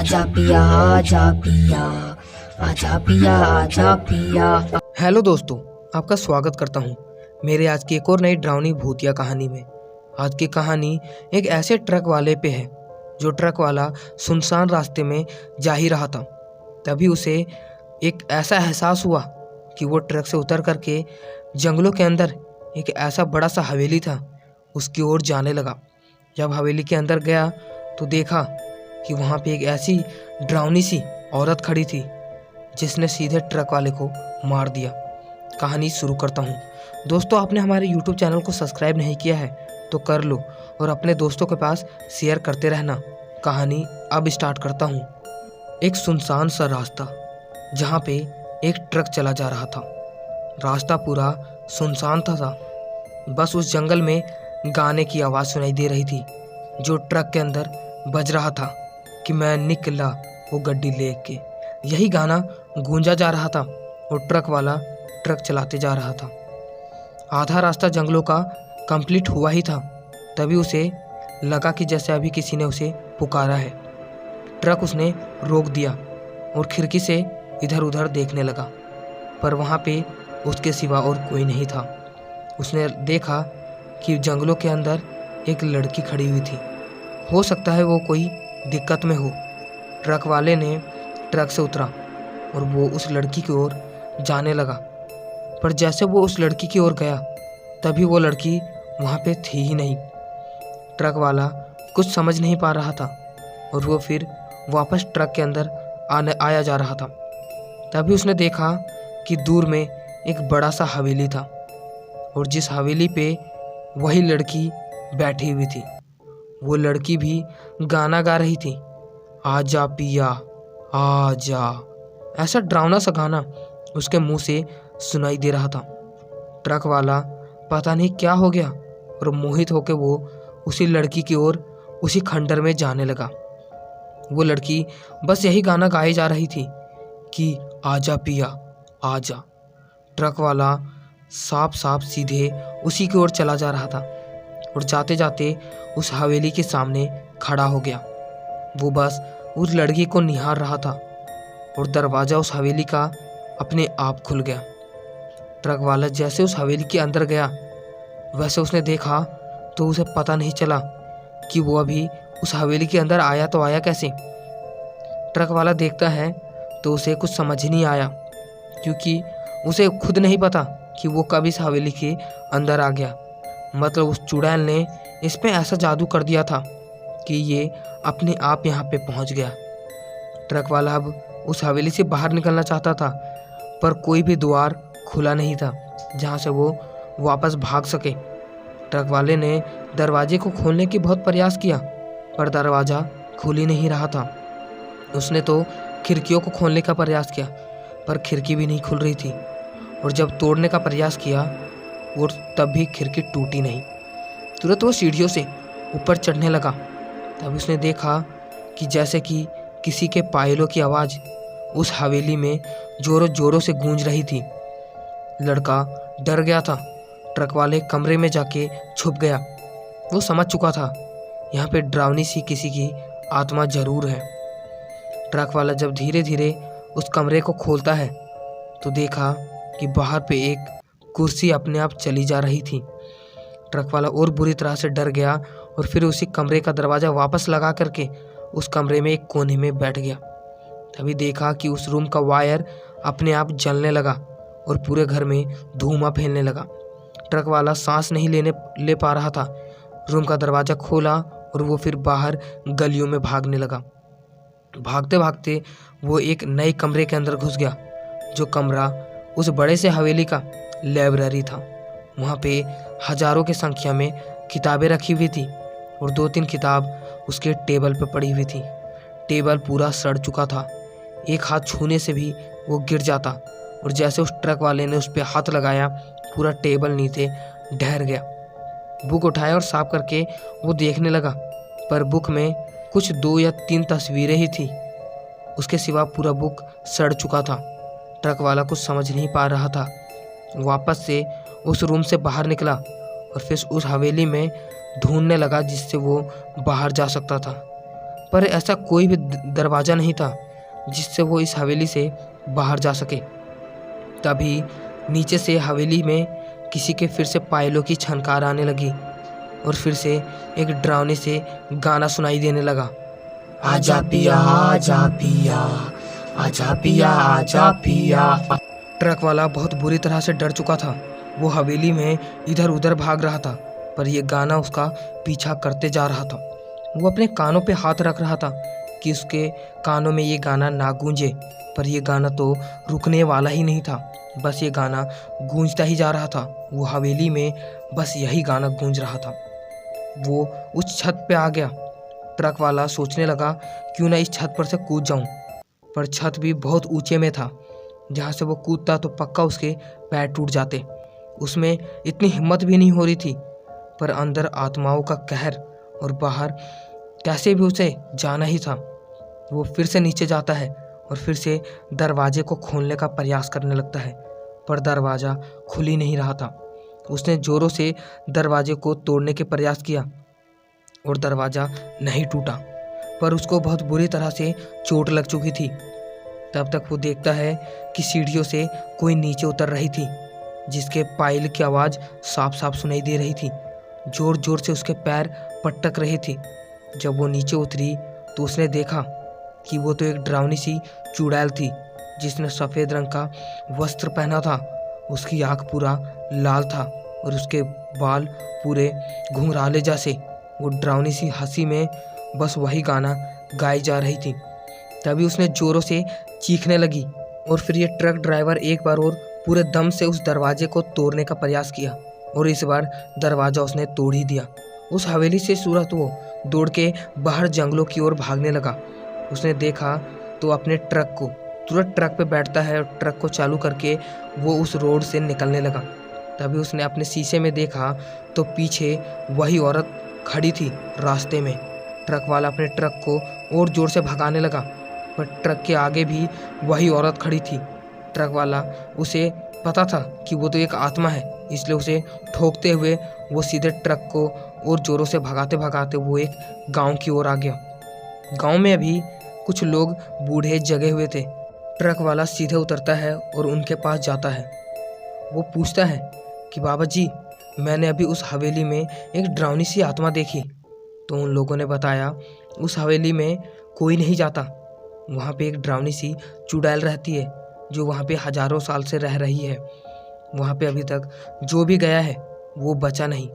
आजा पिया आजा पिया आजा पिया आजा पिया। हेलो दोस्तों, आपका स्वागत करता हूं मेरे आज की एक और नई डरावनी भूतिया कहानी में। आज की कहानी एक ऐसे ट्रक वाले पे है जो ट्रक वाला सुनसान रास्ते में जा ही रहा था। तभी उसे एक ऐसा एहसास हुआ कि वो ट्रक से उतर करके जंगलों के अंदर एक ऐसा बड़ा सा हवेली था, उसकी ओर जाने लगा। जब हवेली के अंदर गया तो देखा कि वहाँ पे एक ऐसी डरावनी सी औरत खड़ी थी जिसने सीधे ट्रक वाले को मार दिया। कहानी शुरू करता हूँ। दोस्तों, आपने हमारे YouTube चैनल को सब्सक्राइब नहीं किया है तो कर लो और अपने दोस्तों के पास शेयर करते रहना। कहानी अब स्टार्ट करता हूँ। एक सुनसान सा रास्ता जहाँ पे एक ट्रक चला जा रहा था। रास्ता पूरा सुनसान था। बस उस जंगल में गाने की आवाज़ सुनाई दे रही थी जो ट्रक के अंदर बज रहा था कि मैं निकला वो गड्डी लेके। यही गाना गूंजा जा रहा था और ट्रक वाला ट्रक चलाते जा रहा था। आधा रास्ता जंगलों का कंप्लीट हुआ ही था, तभी उसे लगा कि जैसे अभी किसी ने उसे पुकारा है। ट्रक उसने रोक दिया और खिड़की से इधर उधर देखने लगा, पर वहाँ पे उसके सिवा और कोई नहीं था। उसने देखा कि जंगलों के अंदर एक लड़की खड़ी हुई थी। हो सकता है वो कोई दिक्कत में हो। ट्रक वाले ने ट्रक से उतरा और वो उस लड़की की ओर जाने लगा, पर जैसे वो उस लड़की की ओर गया तभी वो लड़की वहाँ पे थी ही नहीं। ट्रक वाला कुछ समझ नहीं पा रहा था और वो फिर वापस ट्रक के अंदर आया जा रहा था। तभी उसने देखा कि दूर में एक बड़ा सा हवेली था और जिस हवेली पे वही लड़की बैठी हुई थी। वो लड़की भी गाना गा रही थी, आजा पिया आजा। ऐसा डरावना सा गाना उसके मुंह से सुनाई दे रहा था। ट्रक वाला पता नहीं क्या हो गया और मोहित होकर वो उसी लड़की की ओर उसी खंडर में जाने लगा। वो लड़की बस यही गाना गाई जा रही थी कि आजा पिया आजा। ट्रक वाला साफ साफ सीधे उसी की ओर चला जा रहा था और जाते जाते उस हवेली के सामने खड़ा हो गया। वो बस उस लड़की को निहार रहा था और दरवाज़ा उस हवेली का अपने आप खुल गया। ट्रक वाला जैसे उस हवेली के अंदर गया वैसे उसने देखा तो उसे पता नहीं चला कि वो अभी उस हवेली के अंदर आया तो आया कैसे। ट्रक वाला देखता है तो उसे कुछ समझ ही नहीं आया, क्योंकि उसे खुद नहीं पता कि वो कब इस हवेली के अंदर आ गया। मतलब उस चुड़ैल ने इस पे ऐसा जादू कर दिया था कि ये अपने आप यहाँ पे पहुँच गया। ट्रक वाला अब उस हवेली से बाहर निकलना चाहता था, पर कोई भी द्वार खुला नहीं था जहाँ से वो वापस भाग सके। ट्रक वाले ने दरवाजे को खोलने की बहुत प्रयास किया, पर दरवाज़ा खुल ही नहीं रहा था। उसने तो खिड़कियों को खोलने का प्रयास किया, पर खिड़की भी नहीं खुल रही थी। और जब तोड़ने का प्रयास किया और तब भी खिड़की टूटी नहीं। तुरंत वो सीढ़ियों से ऊपर चढ़ने लगा। तब उसने देखा कि जैसे कि किसी के पायलों की आवाज़ उस हवेली में जोरों जोरों से गूंज रही थी। लड़का डर गया था। ट्रक वाले कमरे में जाके छुप गया। वो समझ चुका था यहाँ पे डरावनी सी किसी की आत्मा जरूर है। ट्रक वाला जब धीरे धीरे उस कमरे को खोलता है तो देखा कि बाहर पे एक कुर्सी अपने आप चली जा रही थी। ट्रक वाला और बुरी तरह से डर गया और फिर उसी कमरे का दरवाज़ा वापस लगा करके उस कमरे में एक कोने में बैठ गया। तभी देखा कि उस रूम का वायर अपने आप जलने लगा और पूरे घर में धुआं फैलने लगा। ट्रक वाला सांस नहीं ले पा रहा था। रूम का दरवाज़ा खोला और वो फिर बाहर गलियों में भागने लगा। भागते भागते वो एक नए कमरे के अंदर घुस गया, जो कमरा उस बड़े से हवेली का लाइब्रेरी था। वहाँ पे हजारों की संख्या में किताबें रखी हुई थी और 2-3 किताब उसके टेबल पे पड़ी हुई थी। टेबल पूरा सड़ चुका था, एक हाथ छूने से भी वो गिर जाता और जैसे उस ट्रक वाले ने उस पर हाथ लगाया पूरा टेबल नीचे ढह गया। बुक उठाया और साफ करके वो देखने लगा, पर बुक में कुछ 2 या 3 तस्वीरें ही थी। उसके सिवा पूरा बुक सड़ चुका था। ट्रक वाला कुछ समझ नहीं पा रहा था। वापस से उस रूम से बाहर निकला और फिर उस हवेली में ढूंढने लगा जिससे वो बाहर जा सकता था। पर ऐसा कोई भी दरवाज़ा नहीं था जिससे वो इस हवेली से बाहर जा सके। तभी नीचे से हवेली में किसी के फिर से पायलों की छनकार आने लगी और फिर से एक डरावने से गाना सुनाई देने लगा। आजा पिया आजा पिया, आजा पिया आजा पिया। ट्रक वाला बहुत बुरी तरह से डर चुका था। वो हवेली में इधर उधर भाग रहा था, पर यह गाना उसका पीछा करते जा रहा था। वो अपने कानों पे हाथ रख रहा था कि उसके कानों में ये गाना ना गूंजे, पर यह गाना तो रुकने वाला ही नहीं था। बस ये गाना गूंजता ही जा रहा था। वो हवेली में बस यही गाना गूंज रहा था। वो उस छत पे आ गया। ट्रक वाला सोचने लगा क्यों ना इस छत पर से कूद जाऊं, पर छत भी बहुत ऊंचे में था। जहाँ से वो कूदता तो पक्का उसके पैर टूट जाते। उसमें इतनी हिम्मत भी नहीं हो रही थी, पर अंदर आत्माओं का कहर और बाहर कैसे भी उसे जाना ही था। वो फिर से नीचे जाता है और फिर से दरवाजे को खोलने का प्रयास करने लगता है, पर दरवाज़ा खुल ही नहीं रहा था। उसने ज़ोरों से दरवाजे को तोड़ने के प्रयास किया और दरवाज़ा नहीं टूटा, पर उसको बहुत बुरी तरह से चोट लग चुकी थी। तब तक वो देखता है कि सीढ़ियों से कोई नीचे उतर रही थी, जिसके पायल की आवाज़ साफ साफ सुनाई दे रही थी। जोर जोर से उसके पैर पटक रहे थे। जब वो नीचे उतरी तो उसने देखा कि वो तो एक डरावनी सी चुड़ैल थी, जिसने सफ़ेद रंग का वस्त्र पहना था। उसकी आँख पूरा लाल था और उसके बाल पूरे घुंघराले जैसे। वो डरावनी सी हंसी में बस वही गाना गाई जा रही थी। तभी उसने ज़ोरों से चीखने लगी और फिर ये ट्रक ड्राइवर एक बार और पूरे दम से उस दरवाजे को तोड़ने का प्रयास किया और इस बार दरवाज़ा उसने तोड़ ही दिया। उस हवेली से सूरत वो दौड़ के बाहर जंगलों की ओर भागने लगा। उसने देखा तो अपने ट्रक को तुरंत ट्रक पे बैठता है और ट्रक को चालू करके वो उस रोड से निकलने लगा। तभी उसने अपने शीशे में देखा तो पीछे वही औरत खड़ी थी रास्ते में। ट्रक वाला अपने ट्रक को और ज़ोर से भगाने लगा, पर ट्रक के आगे भी वही औरत खड़ी थी। ट्रक वाला उसे पता था कि वो तो एक आत्मा है, इसलिए उसे ठोकते हुए वो सीधे ट्रक को और ज़ोरों से भगाते भगाते वो एक गांव की ओर आ गया। गांव में अभी कुछ लोग बूढ़े जगे हुए थे। ट्रक वाला सीधे उतरता है और उनके पास जाता है। वो पूछता है कि बाबा जी, मैंने अभी उस हवेली में एक डरावनी सी आत्मा देखी। तो उन लोगों ने बताया उस हवेली में कोई नहीं जाता। वहाँ पे एक डरावनी सी चुड़ैल रहती है जो वहाँ पे हजारों साल से रह रही है। वहाँ पे अभी तक जो भी गया है वो बचा नहीं।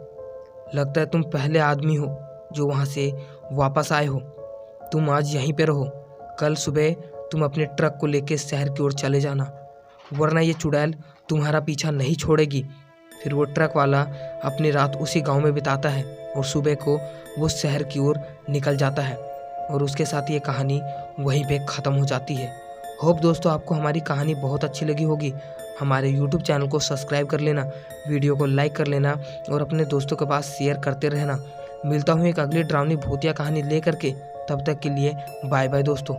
लगता है तुम पहले आदमी हो जो वहाँ से वापस आए हो। तुम आज यहीं पे रहो, कल सुबह तुम अपने ट्रक को लेके शहर की ओर चले जाना, वरना ये चुड़ैल तुम्हारा पीछा नहीं छोड़ेगी। फिर वो ट्रक वाला अपनी रात उसी गांव में बिताता है और सुबह को वो शहर की ओर निकल जाता है और उसके साथ ये कहानी वहीं पे ख़त्म हो जाती है। होप दोस्तों आपको हमारी कहानी बहुत अच्छी लगी होगी। हमारे YouTube चैनल को सब्सक्राइब कर लेना, वीडियो को लाइक कर लेना और अपने दोस्तों के पास शेयर करते रहना। मिलता हूँ एक अगली डरावनी भूतिया कहानी लेकर के। तब तक के लिए बाय बाय दोस्तों।